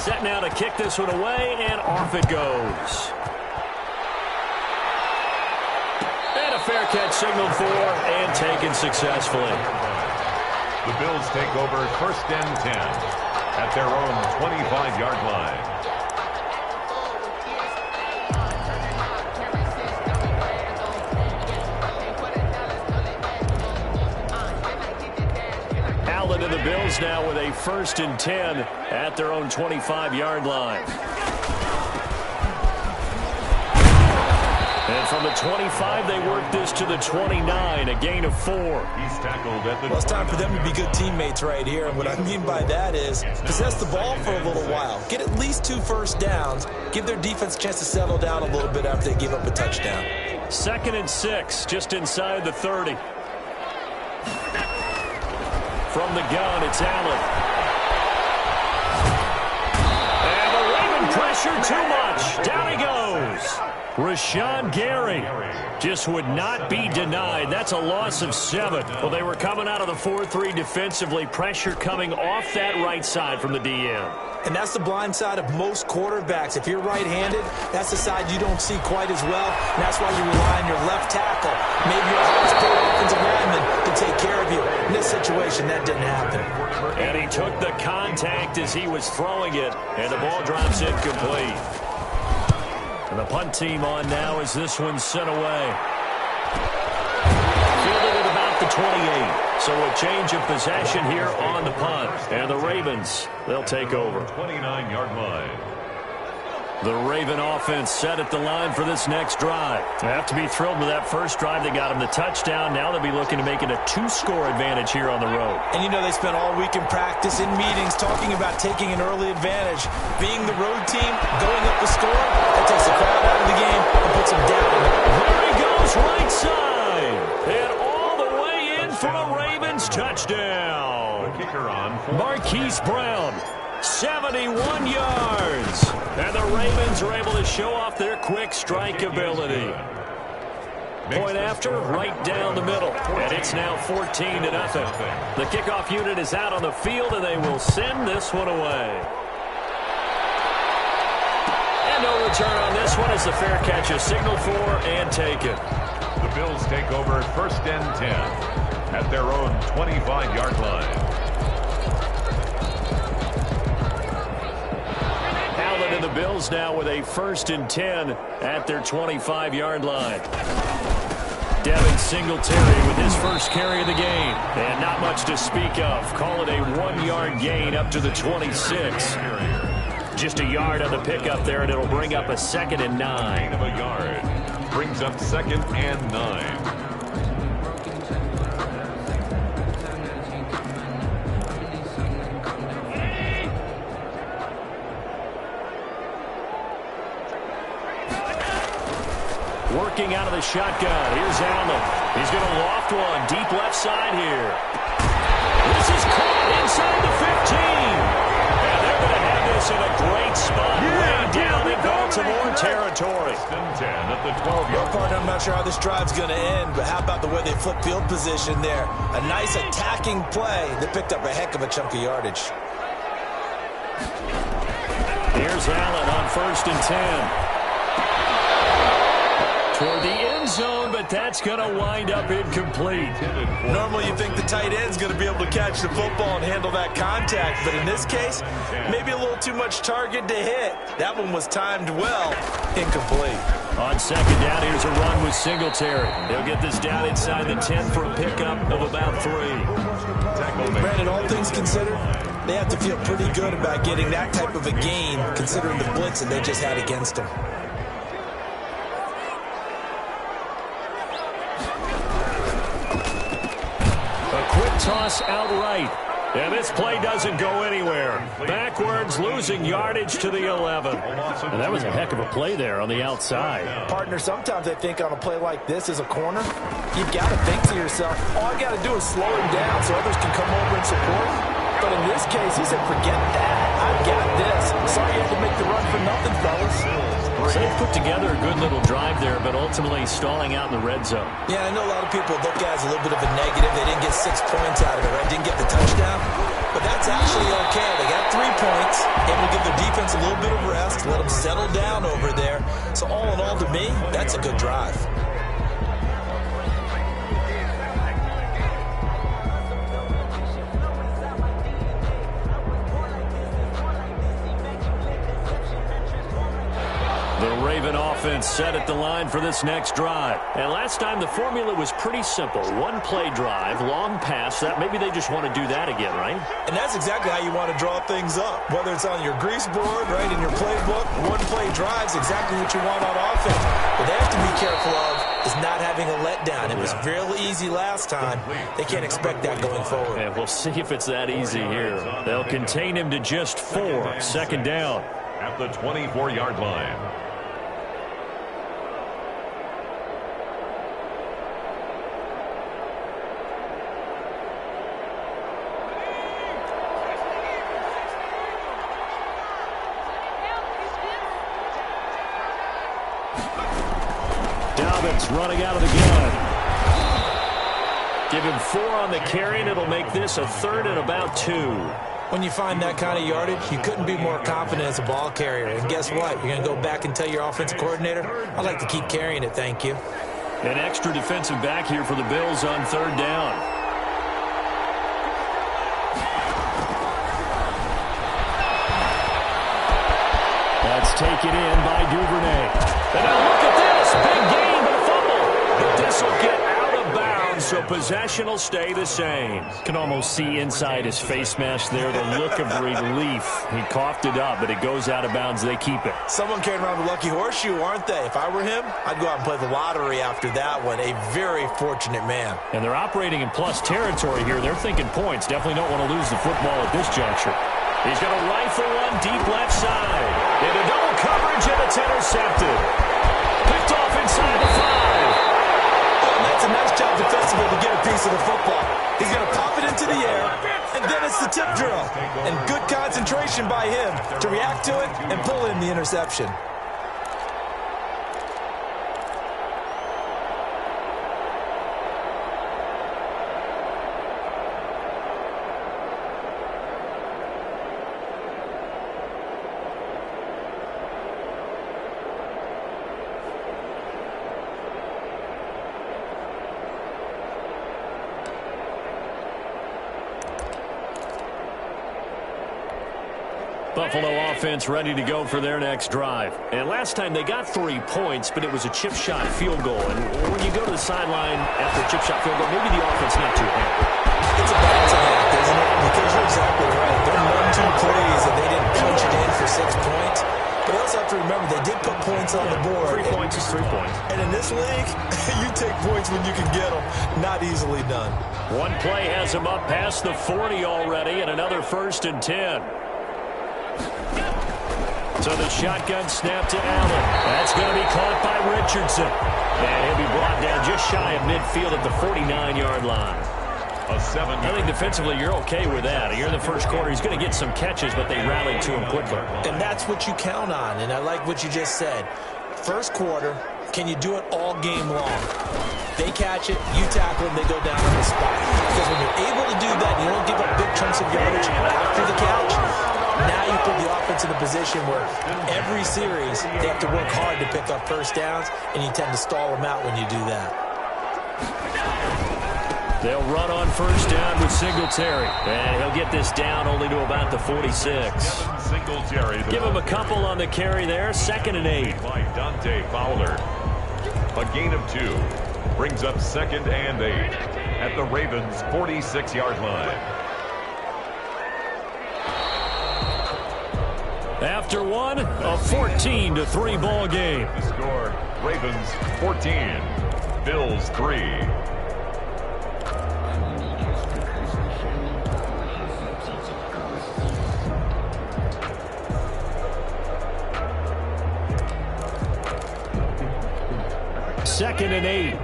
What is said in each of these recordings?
Set now to kick this one away, and off it goes. And a fair catch signaled for and taken successfully. The Bills take over 1st and 10 at their own 25-yard line. To the Bills now with a 1st and 10 at their own 25-yard line. And from the 25, they work this to the 29, a gain of 4. He's tackled at the Well, it's time for them to be good teammates right here. And what I mean by that is possess the ball for a little while. Get at least 2 first downs. Give their defense a chance to settle down a little bit after they give up a touchdown. 2nd and 6, just inside the 30. From the gun, it's Allen. And the Raven pressure too much. Down he goes. Rashawn Gary just would not be denied. That's a loss of 7. Well, they were coming out of the 4-3 defensively. Pressure coming off that right side from the DM. And that's the blind side of most quarterbacks. If you're right-handed, that's the side you don't see quite as well. And that's why you rely on your left tackle, maybe your highest paid offensive lineman, to take care of you. In this situation, that didn't happen. And he took the contact as he was throwing it, and the ball drops incomplete. And the punt team on now as this one's sent away. Fielded at about the 28. So a change of possession here on the punt. And the Ravens, they'll take over. 29-yard line. The Raven offense set at the line for this next drive. They have to be thrilled with that first drive. They got them the touchdown. Now they'll be looking to make it a 2-score advantage here on the road. And you know they spent all week in practice, in meetings, talking about taking an early advantage. Being the road team, going up the score, that takes the crowd out of the game and puts them down. There he goes, right side. And all the way in for a Ravens touchdown. The kicker on. Marquise Brown. 71 yards. And the Ravens are able to show off their quick strike ability. Point after, right down the middle. And it's now 14-0. The kickoff unit is out on the field, and they will send this one away. And no return on this one as the fair catch is signaled for and taken. The Bills take over 1st and 10 at their own 25-yard line. And the Bills now with a 1st and 10 at their 25-yard line. Devin Singletary with his first carry of the game. And not much to speak of. Call it a 1-yard gain up to the 26. Just a yard on the pickup there, and it'll bring up a 2nd and 9. Gain of a yard. Brings up 2nd and 9. Working out of the shotgun. Here's Allen. He's going to loft one deep left side here. This is caught inside the 15. And they're going to have this in a great spot way down in Baltimore territory. 10 at the 12-yard line. I'm not sure how this drive's going to end, but how about the way they flip field position there? A nice attacking play that picked up a heck of a chunk of yardage. Here's Allen on 1st and 10. Toward the end zone, but that's going to wind up incomplete. Normally you think the tight end's going to be able to catch the football and handle that contact, but in this case, maybe a little too much target to hit. That one was timed well. Incomplete. On 2nd down, here's a run with Singletary. They'll get this down inside the 10 for a pickup of about 3. Brandon, all things considered, they have to feel pretty good about getting that type of a gain, considering the blitz that they just had against them. Toss outright. And this play doesn't go anywhere. Backwards, losing yardage to the 11. And that was a heck of a play there on the outside. Partner, sometimes I think on a play like this as a corner, you've got to think to yourself, all I got to do is slow him down so others can come over and support. But in this case, he said, forget that. I've got this. Sorry you had to make the run for nothing, fellas. So they put together a good little drive there, but ultimately stalling out in the red zone. Yeah, I know a lot of people look at it as a little bit of a negative. They didn't get 6 points out of it, right? Didn't get the touchdown. But that's actually okay. They got 3 points, able to give their defense a little bit of rest, let them settle down over there. So all in all, to me, that's a good drive. The Raven offense set at the line for this next drive. And last time the formula was pretty simple. One play drive, long pass. That maybe they just want to do that again, right? And that's exactly how you want to draw things up. Whether it's on your grease board, right, in your playbook, one play drive's exactly what you want on offense. What they have to be careful of is not having a letdown. It was real easy last time. They can't expect that going forward. And we'll see if it's that easy here. They'll contain him to just 4. Second down. At the 24-yard line. Running out of the gun. Give him 4 on the carry, and it'll make this a 3rd and about 2. When you find that kind of yardage, you couldn't be more confident as a ball carrier. And guess what? You're going to go back and tell your offensive coordinator, I'd like to keep carrying it, thank you. An extra defensive back here for the Bills on 3rd down. That's taken in by Duvernay. And now look at this. Big game, but a fumble. But this will get out of bounds, so possession will stay the same. Can almost see inside his face mask there the look of relief. He coughed it up, but it goes out of bounds. They keep it. Someone carrying around the lucky horseshoe, aren't they? If I were him, I'd go out and play the lottery after that one. A very fortunate man. And they're operating in plus territory here. They're thinking points. Definitely don't want to lose the football at this juncture. He's going to rifle one deep left side. Into double coverage, and it's intercepted. Picked off inside the 5. Oh, and that's a nice job defensively to get a piece of the football. He's going to pop it into the air, and then it's the tip drill. And good concentration by him to react to it and pull in the interception. Buffalo offense ready to go for their next drive. And last time they got 3 points, but it was a chip shot field goal. And when you go to the sideline after a chip shot field goal, maybe the offense not too happy. It's a balancing act, isn't it? Because you're exactly right. There are 1-2 plays that they didn't punch it in for 6 points. But you also have to remember, they did put points on the board. 3 points is 3 points. And in this league, you take points when you can get them. Not easily done. One play has him up past the 40 already, and another 1st and 10. So the shotgun snap to Allen. That's going to be caught by Richardson. And he'll be brought down just shy of midfield at the 49-yard line. I think defensively you're okay with that. You're in the first quarter. He's going to get some catches, but they rallied to him quickly. And that's what you count on, and I like what you just said. First quarter, can you do it all game long? They catch it, you tackle them, they go down on the spot. Because when you're able to do that, you don't give up big chunks of yardage after the catch. Now you put the offense in a position where every series they have to work hard to pick up first downs, and you tend to stall them out when you do that. They'll run on first down with Singletary. And he'll get this down only to about the 46. Give him a couple on the carry there. 2nd and 8. By Dante Fowler. A gain of 2. Brings up 2nd and 8. At the Ravens' 46-yard line. After one, a 14-3 ball game. The score, Ravens 14, Bills 3. Second and 8.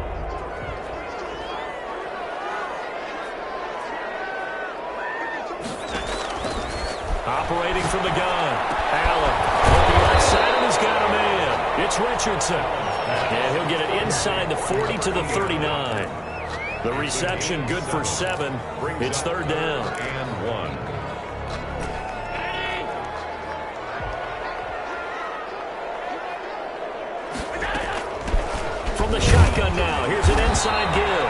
Operating from the gun. Allen looking left side, and he's got a man. Richardson. And he'll get it inside the 40 to the 39. The reception good for 7. It's third down. And 1. From the shotgun now, here's an inside give.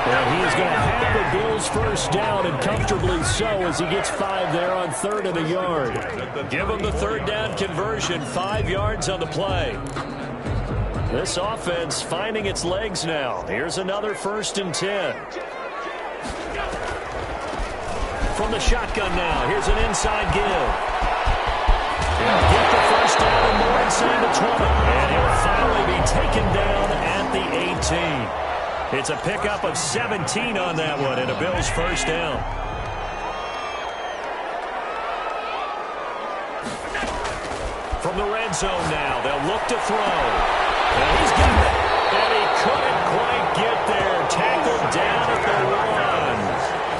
And he is going to have the Bills first down, and comfortably so, as he gets 5 there on 3rd and a yard. Give him the third down conversion, 5 yards on the play. This offense finding its legs now. Here's another 1st and 10. From the shotgun now, here's an inside give. And get the first down and more inside the 20. And he'll finally be taken down at the 18. It's a pickup of 17 on that one, and a Bills first down. From the red zone now, they'll look to throw. And he's got it. And he couldn't quite get there. Tackled down at the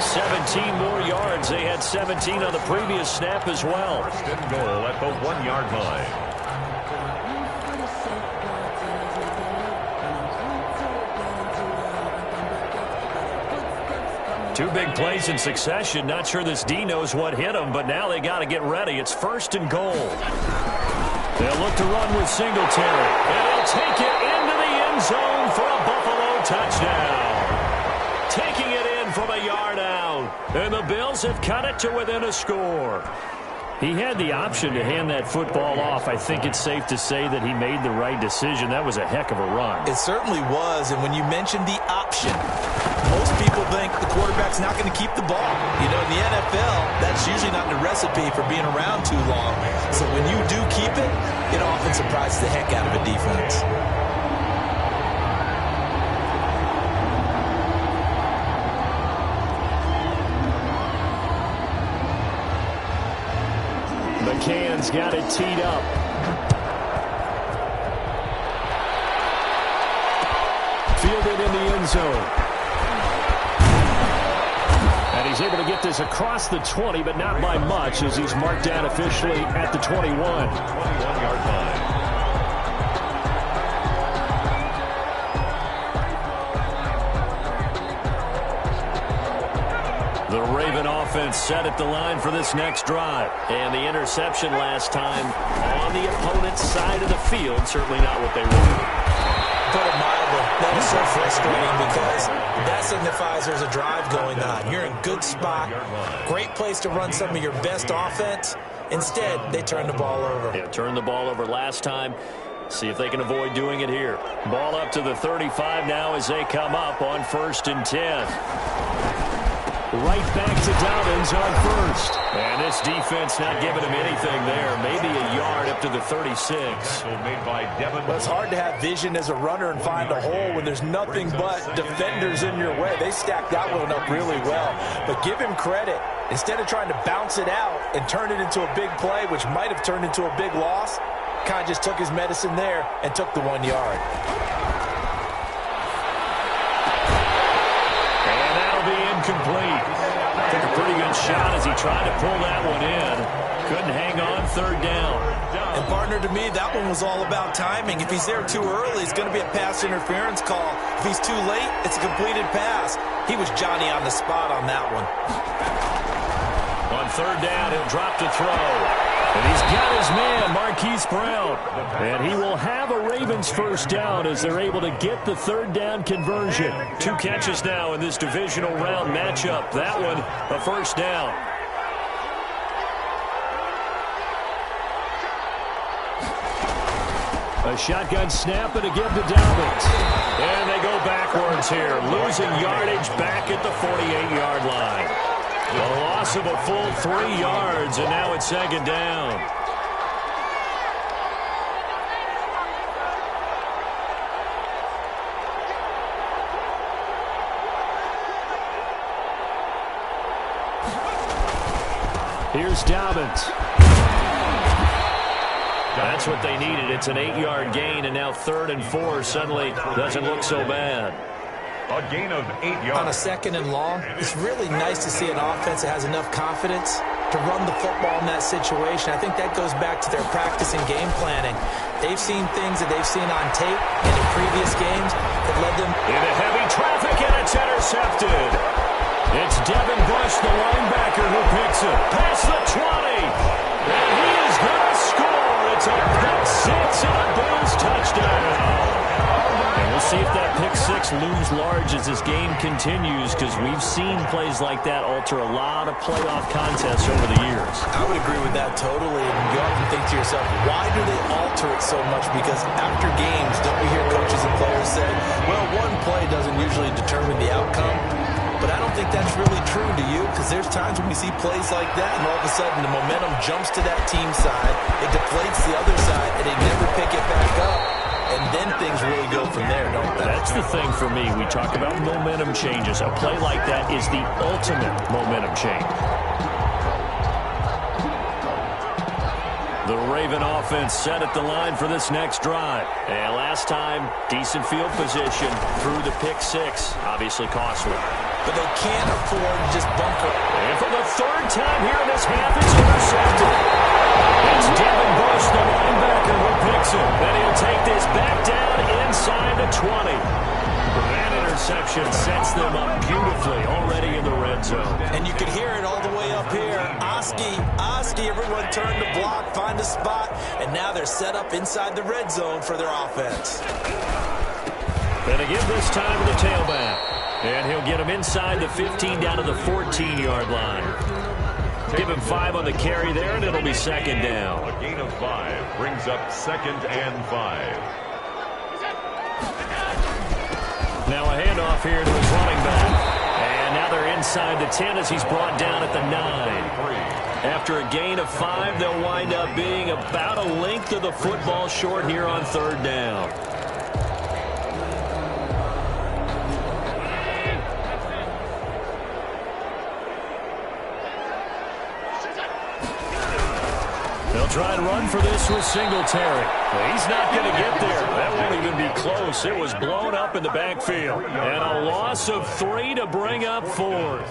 1. 17 more yards. They had 17 on the previous snap as well. First and goal at the 1-yard line. Two big plays in succession. Not sure this D knows what hit him, but now they got to get ready. It's 1st and goal. They'll look to run with Singletary. And they'll take it into the end zone for a Buffalo touchdown. Taking it in from a yard out. And the Bills have cut it to within a score. He had the option to hand that football off. I think it's safe to say that he made the right decision. That was a heck of a run. It certainly was, and when you mentioned the option, most people think the quarterback's not going to keep the ball. You know, in the NFL, that's usually not the recipe for being around too long. So when you do keep it, it often surprises the heck out of a defense. McCann's got it teed up. Fielded in the end zone. And he's able to get this across the 20, but not by much, as he's marked down officially at the 21. 21-yard line. The Raven offense set at the line for this next drive. And the interception last time on the opponent's side of the field. Certainly not what they wanted. But admirable. That is so frustrating because that signifies there's a drive going on. You're in a good spot. Great place to run some of your best offense. Instead, they turn the ball over. Yeah, turned the ball over last time. See if they can avoid doing it here. Ball up to the 35 now as they come up on 1st and 10. Right back to Dobbins on 1st. And this defense not giving him anything there. Maybe a yard up to the 36. Made by Devin. But it's hard to have vision as a runner and find a hole when there's nothing but defenders in your way. They stacked that one up really well. But give him credit. Instead of trying to bounce it out and turn it into a big play, which might have turned into a big loss, kind of just took his medicine there and took the 1 yard. Complete. Took a pretty good shot as he tried to pull that one in. Couldn't hang on 3rd down. And partner, to me, that one was all about timing. If he's there too early, it's going to be a pass interference call. If he's too late, it's a completed pass. He was Johnny on the spot on that one. On 3rd down, he'll drop to throw. And he's got his man, Marquise Brown. And he will have a Ravens first down as they're able to get the 3rd down conversion. 2 catches now in this divisional round matchup. That one, a first down. A shotgun snap and a give to Dobbins. And they go backwards here, losing yardage back at the 48-yard line. A loss of a full 3 yards, and now it's 2nd down. Here's Dobbins. That's what they needed. It's an 8-yard gain, and now 3rd and 4 suddenly doesn't look so bad. A gain of 8 yards. On a 2nd and long, it's really nice to see an offense that has enough confidence to run the football in that situation. I think that goes back to their practice and game planning. They've seen things that they've seen on tape and in previous games that led them into heavy traffic, and it's intercepted. It's Devin Bush, the linebacker, who picks it. Past the 20. And he is going to score. It's a pick six and a Bills touchdown. And we'll see if that pick six looms large as this game continues, because we've seen plays like that alter a lot of playoff contests over the years. I would agree with that totally. And you often think to yourself, why do they alter it so much? Because after games, don't we hear coaches and players say, well, one play doesn't usually determine the outcome. But I don't think that's really true, do you? Because there's times when we see plays like that, and all of a sudden the momentum jumps to that team side, it deflates the other side, and they never pick it back up. And then things really go from there, don't they? That's the thing for me. We talk about momentum changes. A play like that is the ultimate momentum change. The Raven offense set at the line for this next drive. And last time, decent field position through the pick six. Obviously costly. But they can't afford to just bunker. And for the third time here in this half, it's intercepted. It's Devin Bush, the linebacker, who picks it. And he'll take this back down inside the 20. That interception sets them up beautifully already in the red zone. And you can hear it all the way up here. Oski, everyone turn to block, find a spot, and now they're set up inside the red zone for their offense. Gonna give this time to the tailback. And he'll get him inside the 15 down to the 14-yard line. Give him 5 on the carry there, and it'll be second down. A gain of 5 brings up 2nd and 5. Now a handoff here to his running back. And now they're inside the 10 as he's brought down at the 9. After a gain of 5, they'll wind up being about a length of the football short here on third down. They'll try and run for this with Singletary. He's not going to get there. That won't even be close. It was blown up in the backfield. And a loss of 3 to bring up 4th.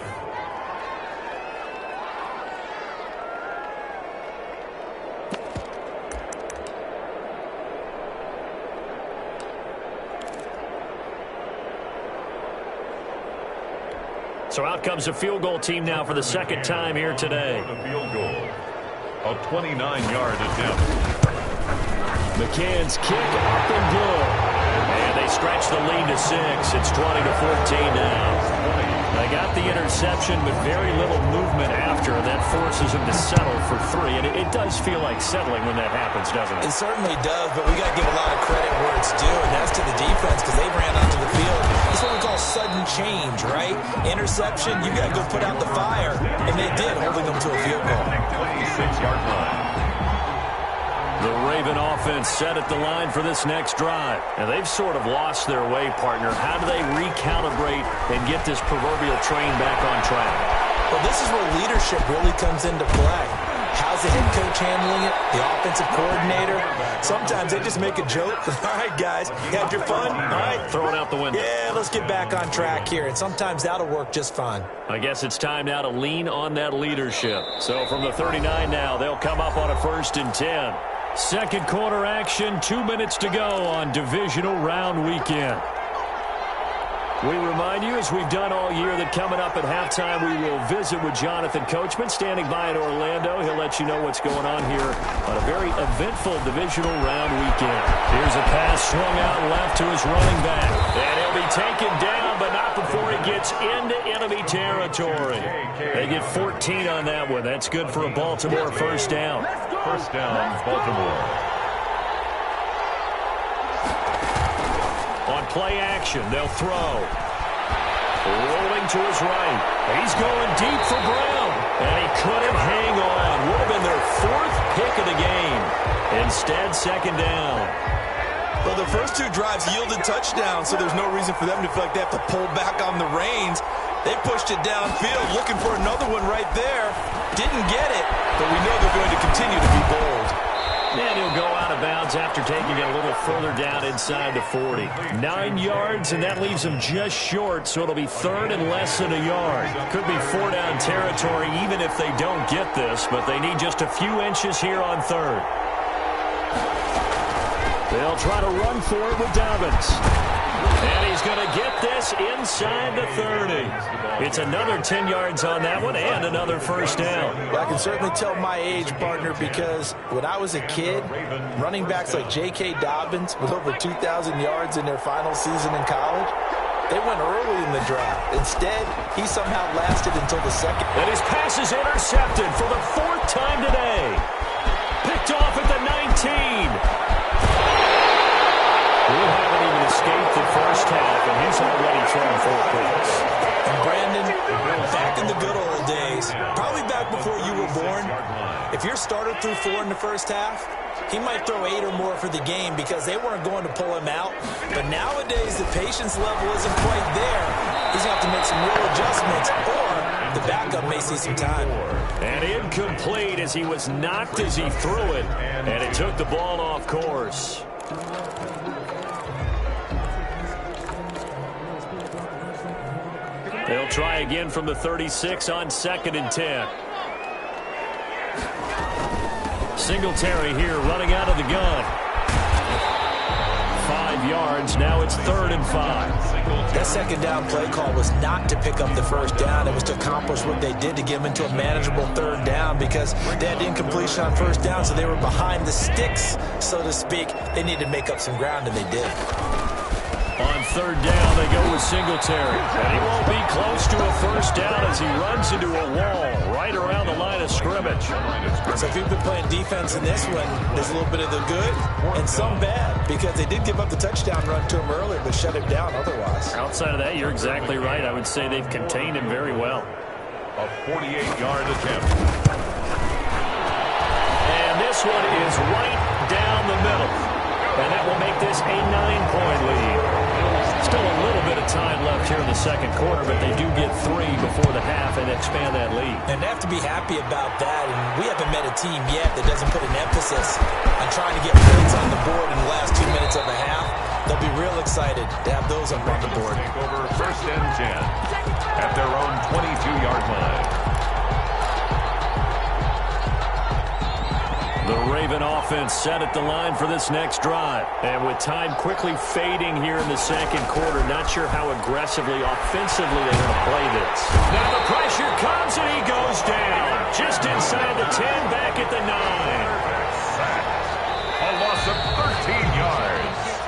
So out comes a field goal team now for the second time here today. The field goal. A 29-yard attempt. McCann's kick up and good. And they stretch the lead to 6. It's 20-14 now. They got the interception, but very little movement after. That forces him to settle for 3. And it does feel like settling when that happens, doesn't it? It certainly does, but we got to give a lot of credit where it's due, and that's to the defense because they ran onto the field. It's what we call sudden change, right? Interception, you got to go put out the fire, and they did, holding them to a field goal. 26-yard line. The Raven offense set at the line for this next drive. And they've sort of lost their way, partner. How do they recalibrate and get this proverbial train back on track? Well, this is where leadership really comes into play. How's the head coach handling it? The offensive coordinator? Sometimes they just make a joke. All right, guys, you had your fun? All right. Throw it out the window. Yeah, let's get back on track here. And sometimes that'll work just fine. I guess it's time now to lean on that leadership. So from the 39 now, they'll come up on a 1st and 10. Second quarter action, 2 minutes to go on divisional round weekend. We remind you, as we've done all year, that coming up at halftime, we will visit with Jonathan Coachman, standing by in Orlando. He'll let you know what's going on here on a very eventful divisional round weekend. Here's a pass swung out left to his running back. And he'll be taken down, but not before he gets into enemy territory. They get 14 on that one. That's good for a Baltimore first down. First down, Baltimore. On play action, they'll throw. Rolling to his right. He's going deep for Brown. And he couldn't hang on. Would have been their 4th pick of the game. Instead, second down. Well, the first 2 drives yielded touchdowns, so there's no reason for them to feel like they have to pull back on the reins. They pushed it downfield, looking for another one right there. Didn't get it, but we know they're going to continue to be bold. And he'll go out of bounds after taking it a little further down inside the 40. 9 yards, and that leaves him just short, so it'll be third and less than a yard. Could be 4-down territory even if they don't get this, but they need just a few inches here on third. They'll try to run for it with Dobbins. And he's going to get this inside the 30. It's another 10 yards on that one and another first down. Well, I can certainly tell my age, partner, because when I was a kid, running backs like J.K. Dobbins with over 2,000 yards in their final season in college, they went early in the draft. Instead, he somehow lasted until the second. And his pass is intercepted for the 4th time today. Picked off at the 19. We haven't even escaped the first half, and he's already thrown 4 picks. And Brandon, back in the good old days, probably back before you were born, if your starter threw 4 in the first half, he might throw 8 or more for the game because they weren't going to pull him out. But nowadays, the patience level isn't quite there. He's going to have to make some real adjustments, or the backup may see some time. And incomplete as he was knocked as he threw it, and it took the ball off course. They'll try again from the 36 on 2nd and 10. Singletary here running out of the gun. 5 yards. Now it's 3rd and 5. That second down play call was not to pick up the first down. It was to accomplish what they did to get them into a manageable 3rd down because they had incompletion on first down, so they were behind the sticks, so to speak. They needed to make up some ground, and they did. On 3rd down, they go with Singletary. And he won't be close to a first down as he runs into a wall right around the line of scrimmage. So if you've been playing defense in this one, there's a little bit of the good and some bad because they did give up the touchdown run to him earlier but shut him down otherwise. Outside of that, you're exactly right. I would say they've contained him very well. A 48-yard attempt. And this one is right down the middle. And that will make this a 9-point lead. Still a little bit of time left here in the second quarter, but they do get 3 before the half and expand that lead. And they have to be happy about that. And we haven't met a team yet that doesn't put an emphasis on trying to get points on the board in the last 2 minutes of a half. They'll be real excited to have those up on the board. Take over 1st and 10 at their own 22-yard line. The Raven offense set at the line for this next drive. And with time quickly fading here in the second quarter, not sure how aggressively, offensively they're going to play this. Now the pressure comes and he goes down. Just inside the 10, back at the 9. A loss of 13 yards.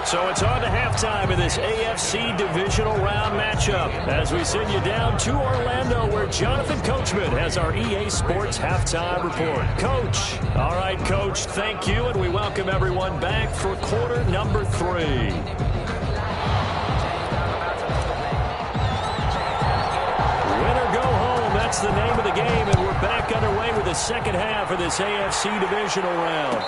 So it's on to halftime of this AFC divisional round matchup as we send you down to Orlando where Jonathan Coachman has our EA Sports halftime report. Coach. All right, Coach, thank you, and we welcome everyone back for quarter number 3. Win or go home, that's the name of the game, and we're back underway with the second half of this AFC divisional round.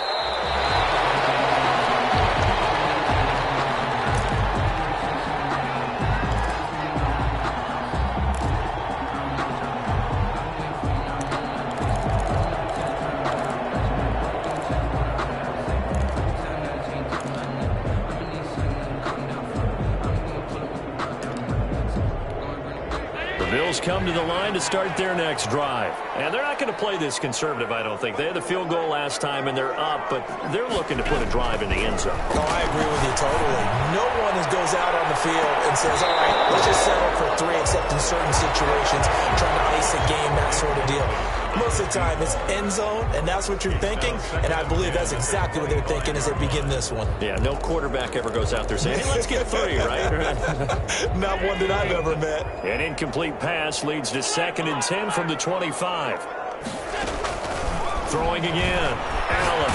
Bills come to the line to start their next drive. And they're not going to play this conservative, I don't think. They had the field goal last time, and they're up, but they're looking to put a drive in the end zone. No, I agree with you totally. No one goes out on the field and says, all right, let's just settle for 3, except in certain situations, trying to ice a game, that sort of deal. Most of the time, it's end zone, and that's what you're thinking, and I believe that's exactly what they're thinking as they begin this one. Yeah, no quarterback ever goes out there saying, hey, let's get 3, right? Not one that I've ever met. An incomplete pass leads to 2nd and 10 from the 25. Throwing again. Allen.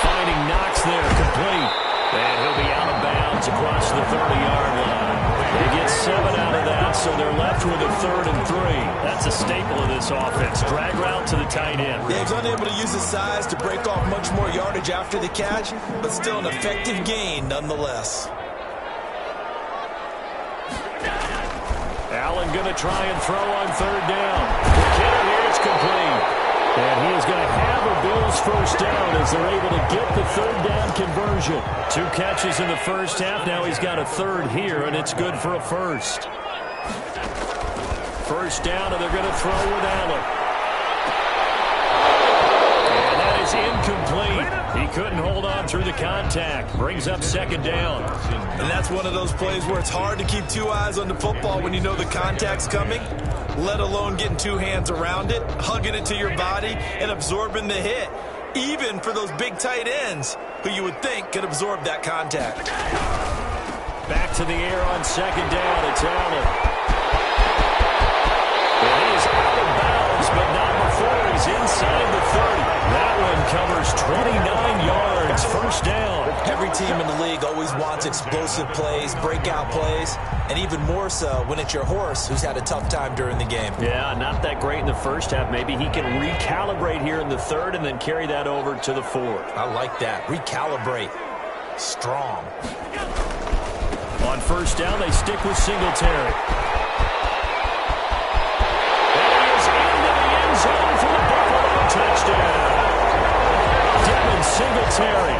Finding Knox there, complete. And he'll be out of bounds across the 30-yard line. They get 7 out of that, so they're left with a 3rd and 3. That's a staple of this offense. Drag route to the tight end. Yeah, he's unable to use his size to break off much more yardage after the catch, but still an effective gain nonetheless. Allen going to try and throw on 3rd down. McKinnon here, it's complete. And he is going to have a Bills first down as they're able to get the third down conversion. 2 catches in the first half. Now he's got a third here, and it's good for a first. First down, and they're going to throw with Allen. And that is incomplete. He couldn't hold on through the contact. Brings up second down. And that's one of those plays where it's hard to keep 2 eyes on the football when you know the contact's coming, let alone getting 2 hands around it, hugging it to your body, and absorbing the hit, even for those big tight ends who you would think could absorb that contact. Back to the air on second down. It's Allen. And he is out of bounds, but not before he's inside the 30. That one covers 29 yards. First down. Every team in the league always wants explosive plays, breakout plays, and even more so when it's your horse who's had a tough time during the game. Yeah, not that great in the first half. Maybe he can recalibrate here in the third and then carry that over to the fourth. I like that. Recalibrate. Strong. On first down, they stick with Singletary. Zone for the Buffalo touchdown. Devin Singletary,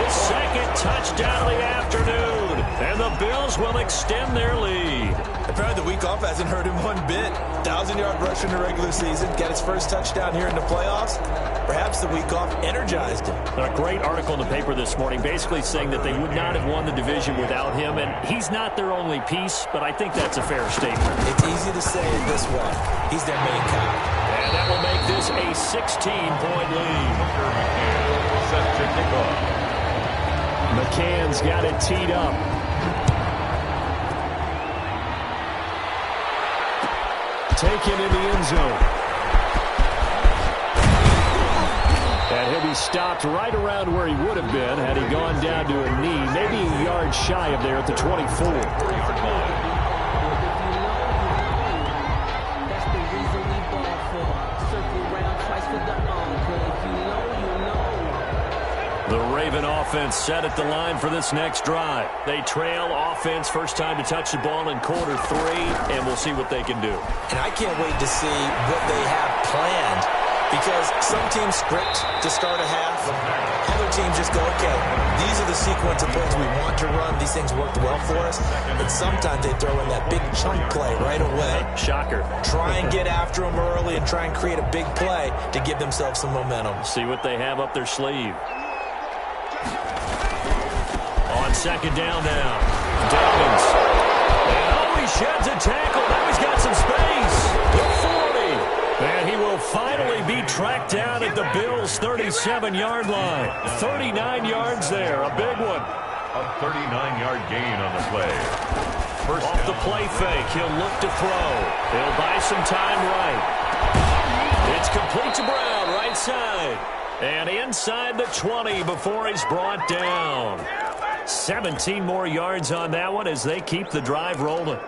his second touchdown of the afternoon. And the Bills will extend their lead. Apparently the week off hasn't hurt him one bit. 1,000-yard rush in the regular season. Got his first touchdown here in the playoffs. Perhaps the week off energized him. A great article in the paper this morning basically saying that they would not have won the division without him. And he's not their only piece, but I think that's a fair statement. It's easy to say it this way. He's their main guy. And that will make this a 16-point lead. Set to kick off. McCann's got it teed up. Taken in the end zone. And he'll be stopped right around where he would have been had he gone down to a knee, maybe a yard shy of there at the 24. The Raven offense set at the line for this next drive. They trail offense, first time to touch the ball in quarter 3, and we'll see what they can do. And I can't wait to see what they have planned, because some teams script to start a half. Other teams just go, okay, these are the sequence of plays we want to run. These things worked well for us. But sometimes they throw in that big chunk play right away. Shocker. Try and get after them early and try and create a big play to give themselves some momentum. See what they have up their sleeve. On second down now, Dobbins. And oh, he sheds a tackle. Now he's got some space. The 40. And he will finally be tracked down at the Bills' 37-yard line. 39 yards there, a big one. A 39-yard gain on the play. First off the play fake, he'll look to throw. He'll buy some time right. It's complete to Brown, right side. And inside the 20 before he's brought down. 17 more yards on that one as they keep the drive rolling.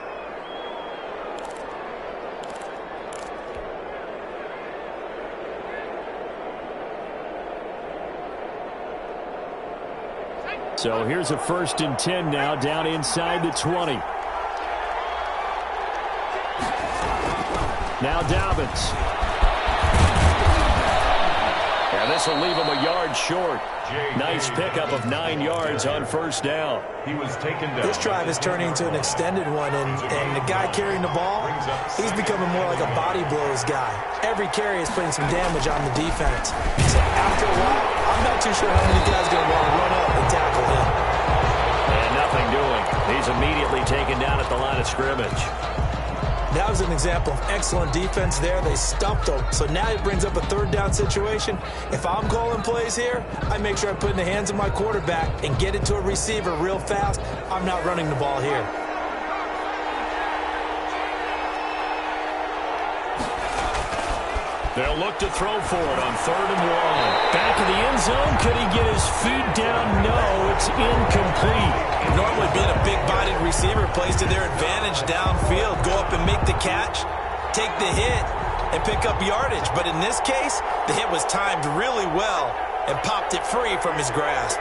So here's a 1st and 10 now, down inside the 20. Now Dobbins. And this will leave him a yard short. Nice pickup of 9 yards on first down. He was taken down. This drive is turning into an extended one, and the guy carrying the ball, he's becoming more like a body blows guy. Every carry is putting some damage on the defense. So after a while, I'm not too sure how many guys are going to want to run up and tackle him. And nothing doing. He's immediately taken down at the line of scrimmage. That was an example of excellent defense there. They stumped him. So now it brings up a 3rd down situation. If I'm calling plays here, I make sure I put it in the hands of my quarterback and get it to a receiver real fast. I'm not running the ball here. They'll look to throw for it on 3rd and 1. Back of the end zone. Could he get his feet down? No, it's incomplete. Normally being a big-bodied receiver plays to their advantage downfield. Go up and make the catch, take the hit, and pick up yardage. But in this case, the hit was timed really well and popped it free from his grasp.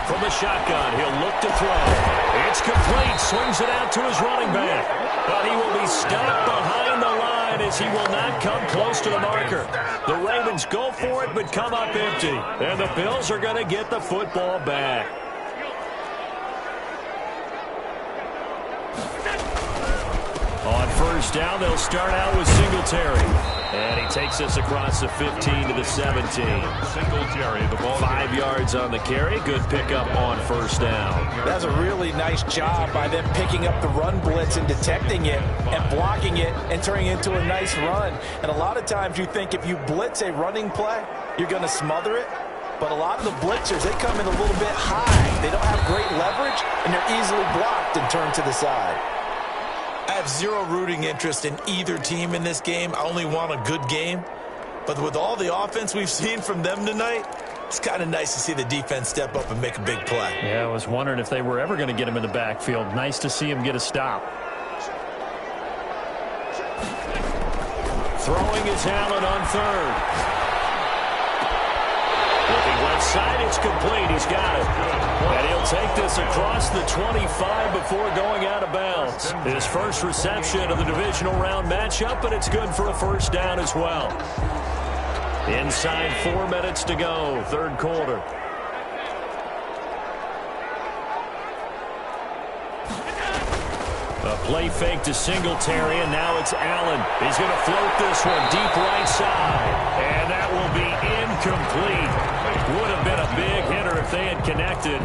From the shotgun, he'll look to throw. It's complete. Swings it out to his running back. But he will be stopped behind the line point is he will not come close to the marker. The Ravens go for it but come up empty. And the Bills are going to get the football back. On first down, they'll start out with Singletary. And he takes us across the 15 to the 17. Singletary, the ball 5 yards on the carry. Good pickup on first down. That's a really nice job by them picking up the run blitz and detecting it and blocking it and turning it into a nice run. And a lot of times you think if you blitz a running play, you're going to smother it. But a lot of the blitzers, they come in a little bit high. They don't have great leverage, and they're easily blocked and turned to the side. I have zero rooting interest in either team in this game. I only want a good game. But with all the offense we've seen from them tonight, it's kind of nice to see the defense step up and make a big play. Yeah, I was wondering if they were ever going to get him in the backfield. Nice to see him get a stop. Throwing is Allen on third. Looking left side, it's complete. He's got it. And he'll take this across the 25 before going out of bounds. His first reception of the divisional round matchup, but it's good for a first down as well. Inside 4 minutes to go, third quarter. A play fake to Singletary, and now it's Allen. He's going to float this one deep right side. And that will be incomplete. Would have been a big hitter if they had connected.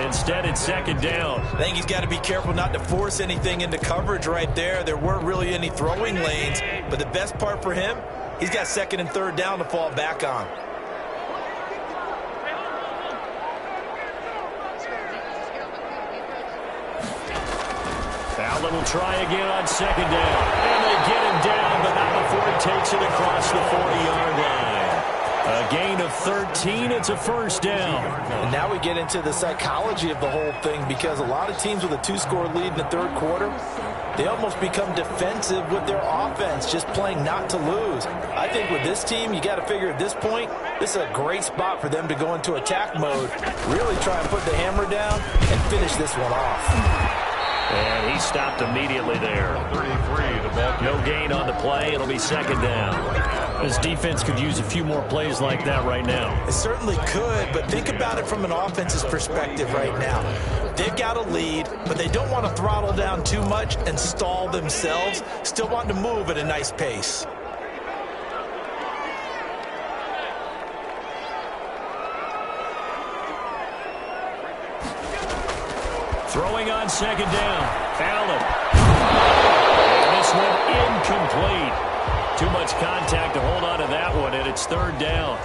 Instead, it's second down. I think he's got to be careful not to force anything into coverage right there. There weren't really any throwing lanes. But the best part for him, he's got second and third down to fall back on. Allen will try again on second down. And they get him down, but not before he takes it across the 40-yard line. A gain of 13. It's a first down. And now we get into the psychology of the whole thing, because a lot of teams with a 2-score lead in the third quarter, they almost become defensive with their offense, just playing not to lose. I think with this team, you got to figure at this point, this is a great spot for them to go into attack mode, really try and put the hammer down and finish this one off. And he stopped immediately there. 33, the ball. No gain on the play. It'll be second down. This defense could use a few more plays like that right now. It certainly could, but think about it from an offense's perspective right now. They've got a lead, but they don't want to throttle down too much and stall themselves. Still want to move at a nice pace. Throwing on second down. Allen. And this one incomplete. Too much contact to hold on to that one, and it's third down.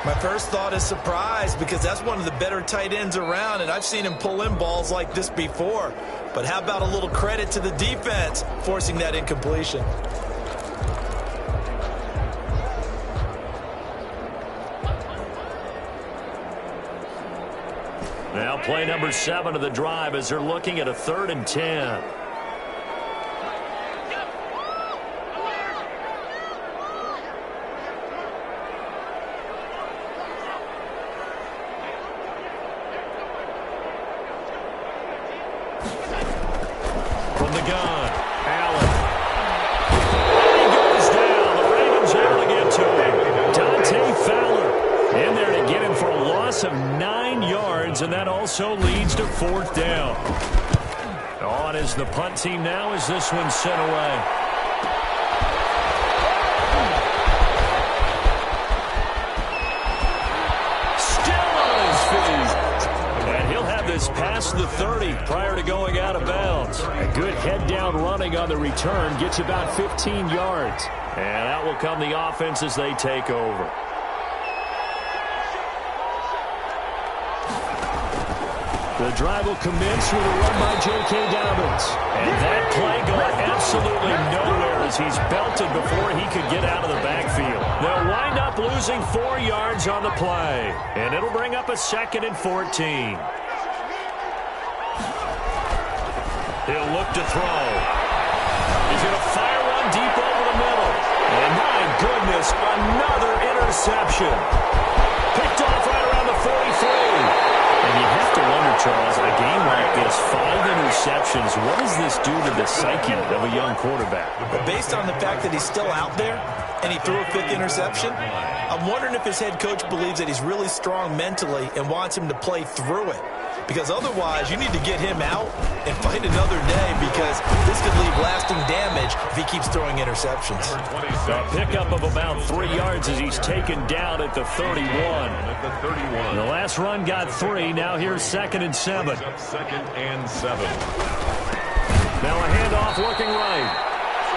My first thought is surprise, because that's one of the better tight ends around, and I've seen him pull in balls like this before. But how about a little credit to the defense forcing that incompletion? Now play number 7 of the drive as they're looking at a 3rd and 10. From the gun, Allen. And he goes down. The Ravens able to get to him. Dante Fowler in there to get him for a loss of 9 yards, and that also leads to 4th down. On is the punt team now as this one's sent away. Still on his feet. And he'll have this past the 30 prior to going out of bounds. A good head-down running on the return gets about 15 yards. And out will come the offense as they take over. The drive will commence with a run by J.K. Dobbins. And that play going absolutely nowhere as he's belted before he could get out of the backfield. They'll wind up losing 4 yards on the play. And it'll bring up a 2nd and 14. He'll look to throw. He's going to fire one deep over the middle. And my goodness, another interception. Picked off right around the 43. And you have to wonder, Charles, a game like this, 5 interceptions, what does this do to the psyche of a young quarterback? But based on the fact that he's still out there and he threw a 5th interception, I'm wondering if his head coach believes that he's really strong mentally and wants him to play through it. Because otherwise, you need to get him out and fight another day, because this could leave lasting damage if he keeps throwing interceptions. A pickup of about 3 yards as he's taken down at the 31. The last run got 3. Now here's 2nd and 7. 2nd and 7. Now a handoff looking right.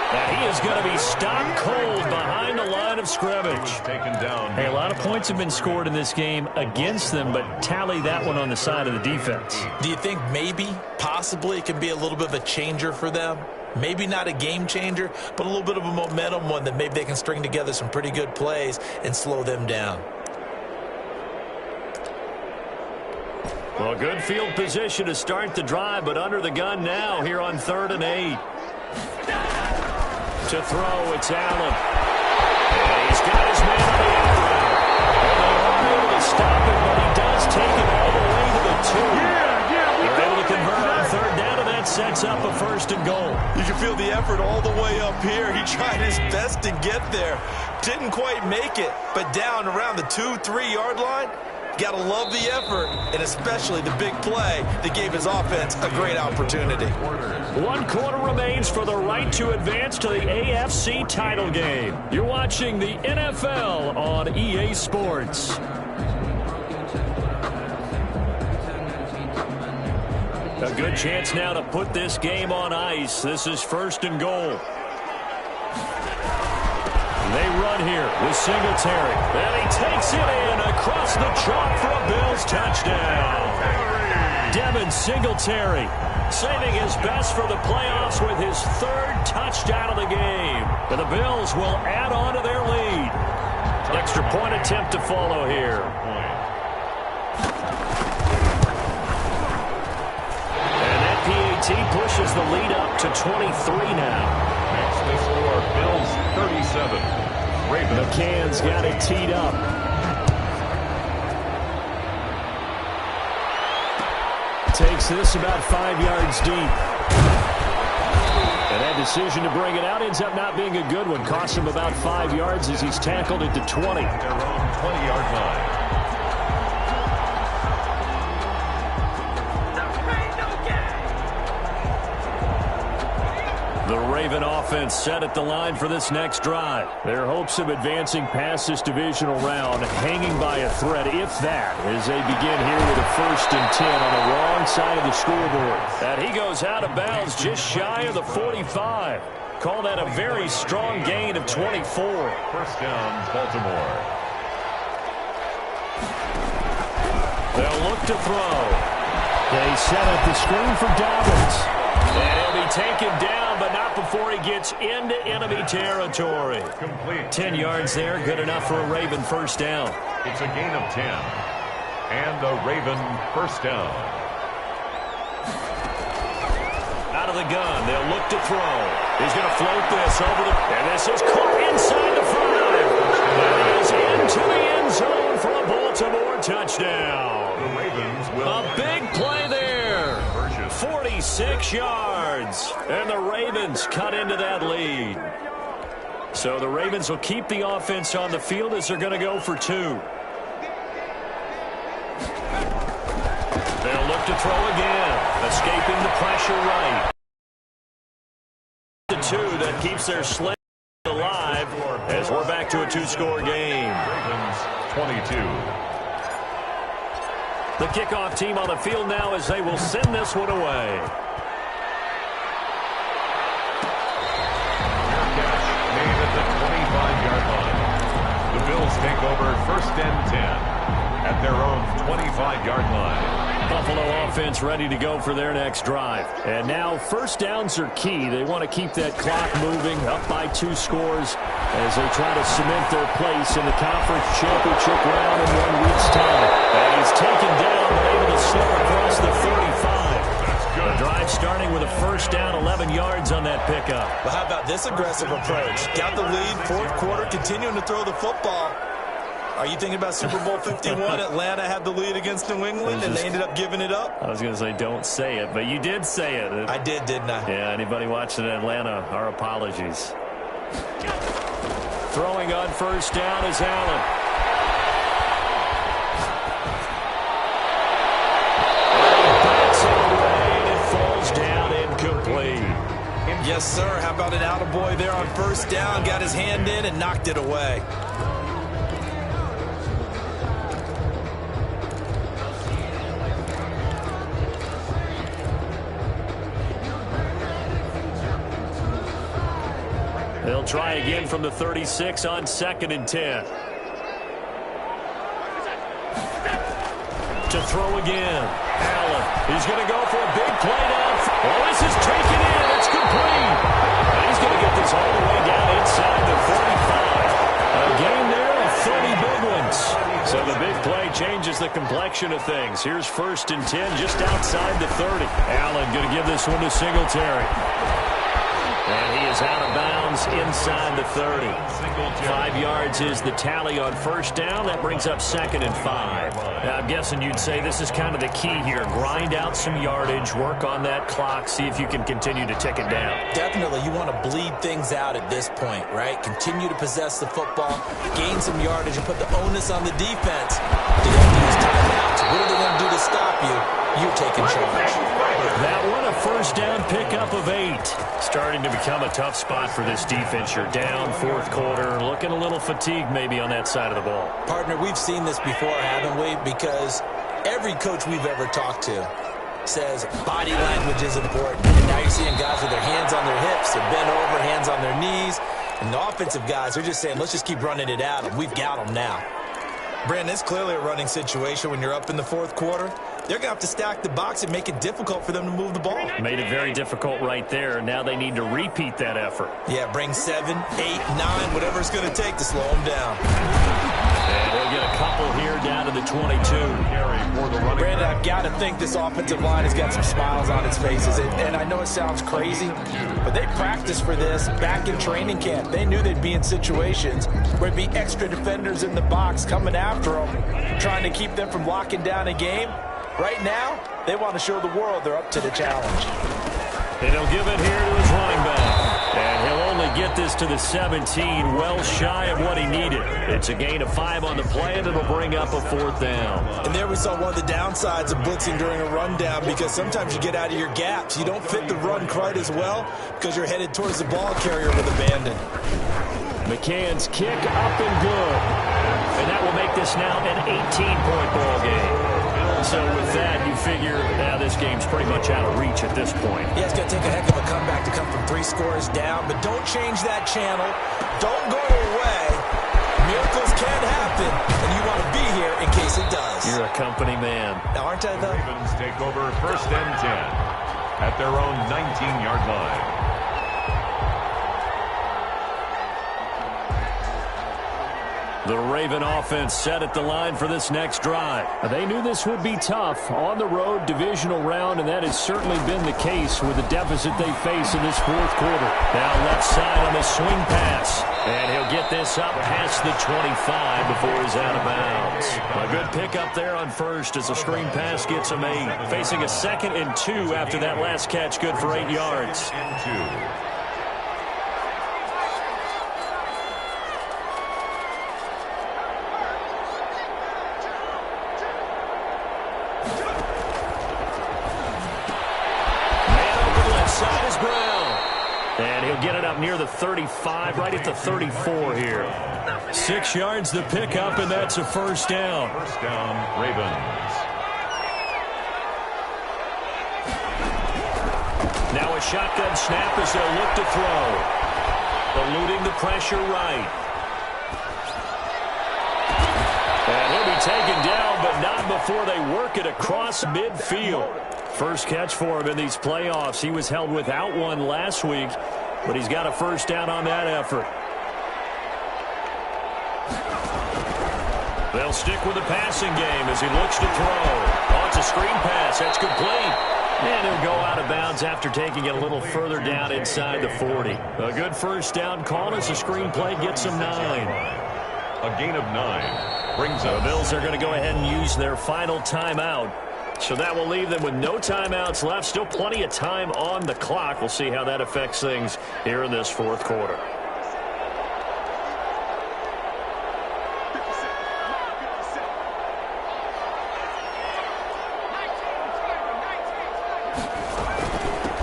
And he is going to be stopped cold behind the line of scrimmage. Taken down. Hey, a lot of points have been scored in this game against them, but tally that one on the side of the defense. Do you think maybe, possibly, it can be a little bit of a changer for them? Maybe not a game changer, but a little bit of a momentum one that maybe they can string together some pretty good plays and slow them down. Well, good field position to start the drive, but under the gun now here on 3rd and 8. To throw, it's Allen. And he's got his man on the outside. They aren't able to stop it, but he does take it all the way to the 2. They're able to convert on 3rd down, and that sets up a 1st and goal. You can feel the effort all the way up here. He tried his best to get there. Didn't quite make it, but down around the 2-3 yard line. Got to love the effort, and especially the big play that gave his offense a great opportunity. 1 quarter remains for the right to advance to the AFC title game. You're watching the NFL on EA Sports. A good chance now to put this game on ice. This is 1st and goal. They run here with Singletary. And he takes it in across the chalk for a Bills touchdown. Devin Singletary saving his best for the playoffs with his 3rd touchdown of the game. And the Bills will add on to their lead. Extra point attempt to follow here. And that PAT pushes the lead up to 23 now. Next they score Bills 37. Ravens. McCann's got it teed up. Takes this about 5 yards deep. And that decision to bring it out ends up not being a good one. Costs him about 5 yards as he's tackled at the 20. Their own 20-yard line. The Raven offense set at the line for this next drive. Their hopes of advancing past this divisional round hanging by a thread, if that, as they begin here with a 1st and 10 on the wrong side of the scoreboard. And he goes out of bounds just shy of the 45. Call that a very strong gain of 24. 1st down, Baltimore. They'll look to throw. They set up the screen for Dobbins. And he'll be taken down, but not before he gets into enemy territory. Complete. 10 yards there, good enough for a Raven 1st down. It's a gain of 10. And a Raven 1st down. Out of the gun, they'll look to throw. He's going to float this over the... And this is caught inside the 5. And he is into the end zone for a Baltimore touchdown. The Ravens will... A big play there. 46 yards. And the Ravens cut into that lead. So the Ravens will keep the offense on the field as they're going to go for 2. They'll look to throw again. Escaping the pressure right. The 2 that keeps their sled alive as we're back to a 2-score game. Ravens 22. The kickoff team on the field now as they will send this one away. Catch made at the 25-yard line. The Bills take over 1st and 10 at their own 25-yard line. Buffalo offense ready to go for their next drive. And now 1st downs are key. They want to keep that clock moving, up by 2 scores as they try to cement their place in the conference championship round in 1 week's time. And he's taken down but able to slip across the 35. That's good. The drive starting with a 1st down, 11 yards on that pickup. Well, how about this aggressive approach? Got the lead, 4th quarter, continuing to throw the football. Are you thinking about Super Bowl 51? Atlanta had the lead against New England, and they ended up giving it up? I was going to say don't say it, but you did say it. I did, didn't I? Yeah, anybody watching Atlanta, our apologies. Throwing on first down is Allen. Bats it away, and it falls down incomplete. Yes, sir. How about an attaboy there on first down? Got his hand in and knocked it away. They'll try again from the 36 on 2nd and 10. To throw again. Allen. He's going to go for a big play down. Oh, this is taken in. It's complete. And he's going to get this all the way down inside the 45. A game there of 30 big ones. So the big play changes the complexion of things. Here's 1st and 10 just outside the 30. Allen going to give this one to Singletary. And he is out of bounds inside the 30. 5 yards is the tally on first down. That brings up 2nd and 5. Now, I'm guessing you'd say this is kind of the key here. Grind out some yardage, work on that clock, see if you can continue to tick it down. Definitely. You want to bleed things out at this point, right? Continue to possess the football, gain some yardage, and put the onus on the defense. Do they have to use timeouts? What are they going to do to stop you? You're taking charge. That one, a first down pickup of 8. Starting to become a tough spot for this defense. You're down 4th quarter, looking a little fatigued maybe on that side of the ball. Partner, we've seen this before, haven't we? Because every coach we've ever talked to says body language is important. And now you're seeing guys with their hands on their hips, they're bent over, hands on their knees. And the offensive guys are just saying, let's just keep running it at them. We've got them now. Brandon, it's clearly a running situation when you're up in the 4th quarter. They're going to have to stack the box and make it difficult for them to move the ball. Made it very difficult right there. Now they need to repeat that effort. Yeah, bring 7, 8, 9, whatever it's going to take to slow them down. And they'll get a couple here down to the 22. Brandon, I've got to think this offensive line has got some smiles on its faces. And I know it sounds crazy, but they practiced for this back in training camp. They knew they'd be in situations where there'd be extra defenders in the box coming after them, trying to keep them from locking down a game. Right now, they want to show the world they're up to the challenge. And he'll give it here to his running back. And he'll only get this to the 17, well shy of what he needed. It's a gain of 5 on the play, and it'll bring up a 4th down. And there we saw one of the downsides of blitzing during a rundown, because sometimes you get out of your gaps. You don't fit the run quite as well because you're headed towards the ball carrier with abandon. McCann's kick up and good. And that will make this now an 18-point ball game. So with that, you figure now this game's pretty much out of reach at this point. Yeah, it's going to take a heck of a comeback to come from 3 scores down, but don't change that channel. Don't go away. Miracles can happen, and you want to be here in case it does. You're a company man. Now, aren't I, though? Ravens take over 1st and 10 at their own 19-yard line. The Raven offense set at the line for this next drive. They knew this would be tough on the road, divisional round, and that has certainly been the case with the deficit they face in this 4th quarter. Now left side on the swing pass, and he'll get this up past the 25 before he's out of bounds. A good pickup there on first as the screen pass gets him 8. Facing a 2nd and 2 after that last catch, good for 8 yards. And 2. And he'll get it up near the 35, right at the 34 here. 6 yards the pickup, and that's a first down. First down, Ravens. Now a shotgun snap as they'll look to throw. Eluding the pressure right. And he'll be taken down, but not before they work it across midfield. First catch for him in these playoffs. He was held without one last week, but he's got a first down on that effort. They'll stick with the passing game as he looks to throw. Oh, it's a screen pass. That's complete. And he'll go out of bounds after taking it a little further down inside the 40. A good first down call as the screen play gets him 9. A gain of 9 brings up. The Bills are going to go ahead and use their final timeout. So that will leave them with no timeouts left. Still plenty of time on the clock. We'll see how that affects things here in this fourth quarter.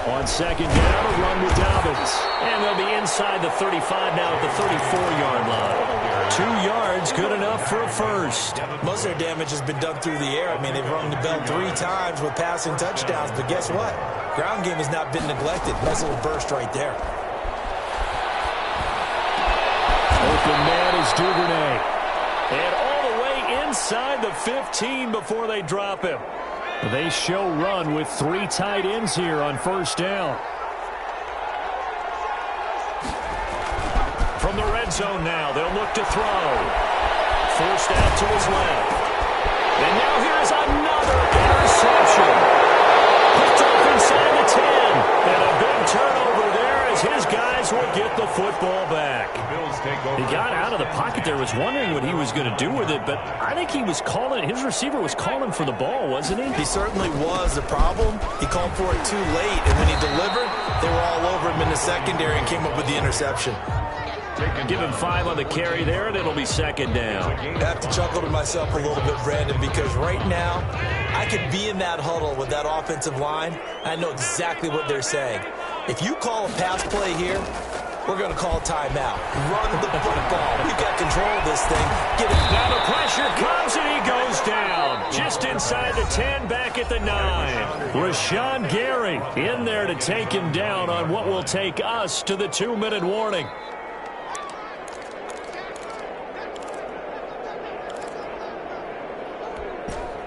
On second down, a run with Dobbins. And they'll be inside the 35 now at the 34-yard line. 2 yards, good enough for a first. Most of their damage has been done through the air. I mean, they've rung the bell 3 times with passing touchdowns. But guess what? Ground game has not been neglected. Nice little burst right there. Open man is Duvernay. And all the way inside the 15 before they drop him. They show run with 3 tight ends here on first down. From the red zone now, they'll look to throw. Forced out to his left. And now here's another interception. Picked off inside the 10. And a big turnover there as his guys will get the football back. He got out of the pocket there, was wondering what he was going to do with it, but I think he was calling, his receiver was calling for the ball, wasn't he? He certainly was. The problem, he called for it too late, and when he delivered, they were all over him in the secondary and came up with the interception. Give him 5 on the carry there, and it'll be second down. I have to chuckle to myself a little bit, Brandon, because right now, I could be in that huddle with that offensive line, and I know exactly what they're saying. If you call a pass play here, we're going to call timeout. Run the football. We've got control of this thing. Get it. Now the pressure comes, and he goes down. Just inside the 10, back at the 9. Rashawn Gary in there to take him down on what will take us to the 2-minute warning.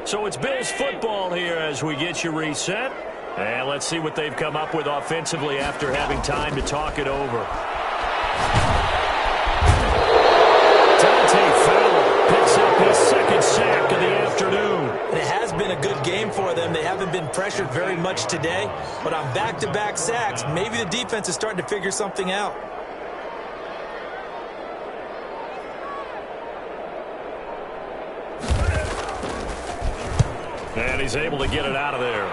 So it's Bills football here as we get you reset. And let's see what they've come up with offensively after having time to talk it over. Dante Fowler picks up his second sack of the afternoon. It has been a good game for them. They haven't been pressured very much today. But on back-to-back sacks, maybe the defense is starting to figure something out. And he's able to get it out of there.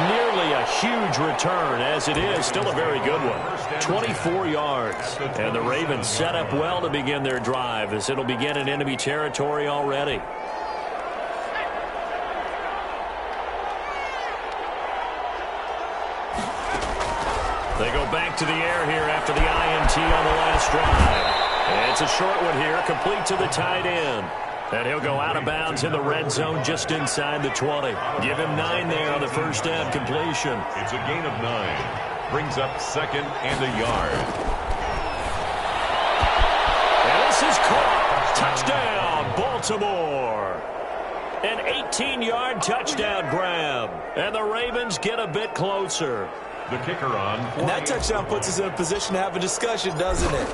Nearly a huge return, as it is. Still a very good one. 24 yards. And the Ravens set up well to begin their drive, as it'll begin in enemy territory already. They go back to the air here after the INT on the last drive. And it's a short one here, complete to the tight end. And he'll go out of bounds in the red zone just inside the 20. Give him 9 there on the first down completion. It's a gain of 9. Brings up second and a yard. And this is caught. Touchdown, Baltimore. An 18-yard touchdown grab. And the Ravens get a bit closer. The kicker on. And that touchdown puts us in a position to have a discussion, doesn't it?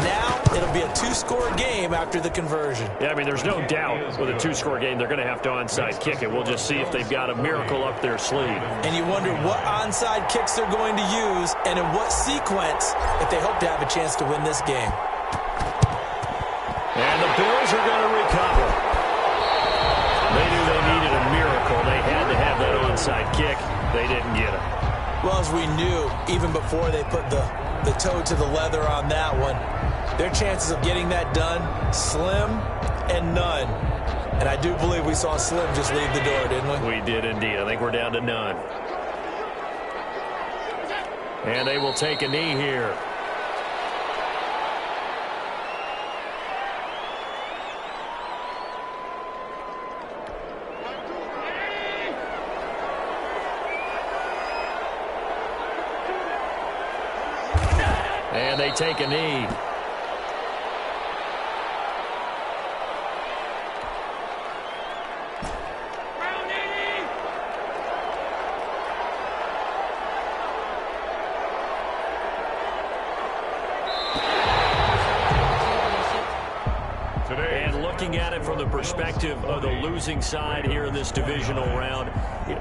Now, it'll be a 2-score game after the conversion. Yeah, I mean, there's no doubt with a 2-score game, they're going to have to onside kick it. We'll just see if they've got a miracle up their sleeve. And you wonder what onside kicks they're going to use and in what sequence if they hope to have a chance to win this game. And the Bills are going to recover. They knew they needed a miracle. They had to have that onside kick. They didn't get it. Well, as we knew, even before they put the toe to the leather on that one, their chances of getting that done, slim and none. And I do believe we saw Slim just leave the door, didn't we? We did indeed. I think we're down to none. And they will take a knee here. And they take a knee. at it from the perspective of the losing side here in this divisional round,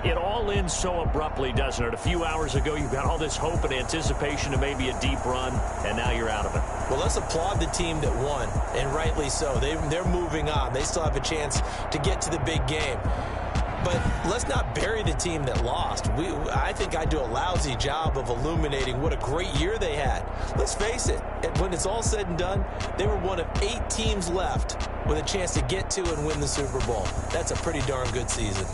it all ends so abruptly, doesn't it? A few hours ago, you've got all this hope and anticipation to maybe a deep run, and now you're out of it. Well, let's applaud the team that won, and rightly so. They're moving on. They still have a chance to get to the big game. But let's not bury the team that lost. I think I do a lousy job of illuminating what a great year they had. Let's face it, when it's all said and done, they were one of 8 teams left with a chance to get to and win the Super Bowl. That's a pretty darn good season.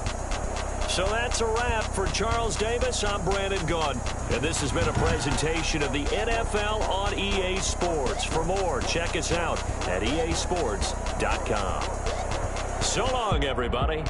So that's a wrap for Charles Davis. I'm Brandon Gaudin, and this has been a presentation of the NFL on EA Sports. For more, check us out at easports.com. So long, everybody.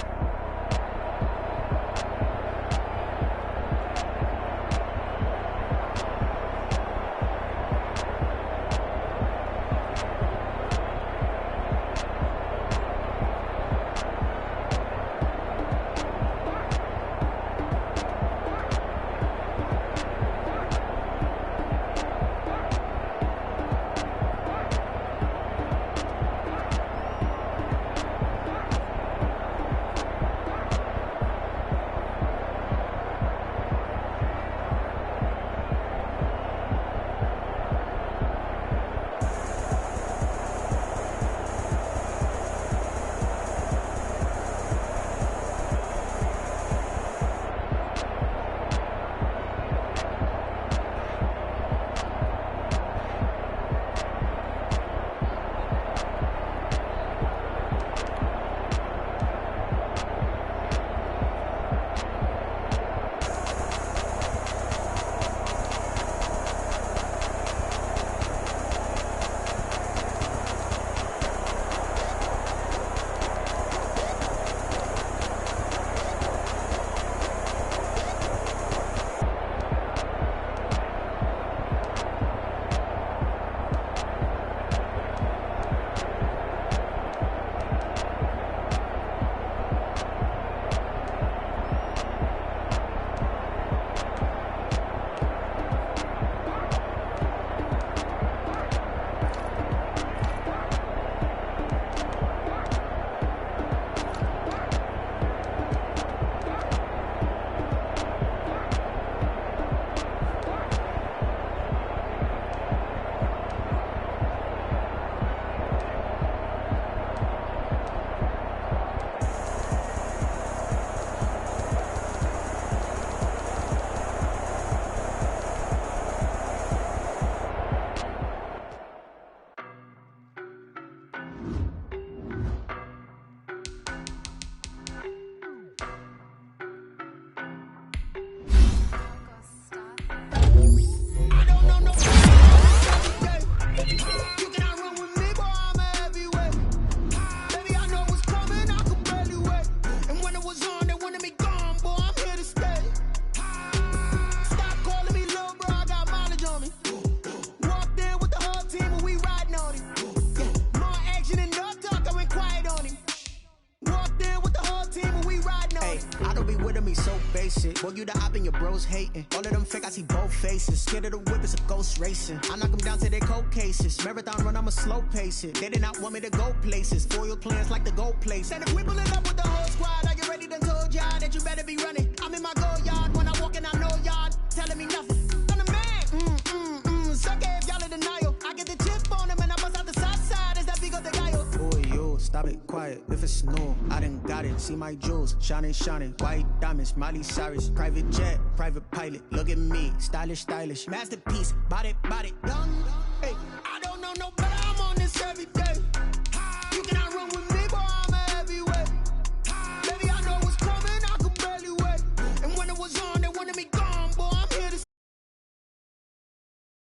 Boy, you the op and your bros hating. All of them fake, I see both faces. Scared of the whip, it's a ghost racing. I knock them down to their cold cases. Marathon run, I'ma slow pace it. They did not want me to go places. Foil plans like the gold place. And if we pulling up with the whole squad, are you ready to told y'all that you better be running? I'm in my go yard. When I walk in, I know y'all telling me nothing. I'm the man. Suck it if y'all in denial. I get the chip on them and I bust out the south side. Is that big of the guy? Boy, yo, stop it, quiet. If it's snow, I done got it. See my jewels, shining, shining. White diamonds, Miley Cyrus. Private jet, private pilot. Look at me, stylish, stylish. Masterpiece, body, done. Hey, I don't know no better. I'm on this every day.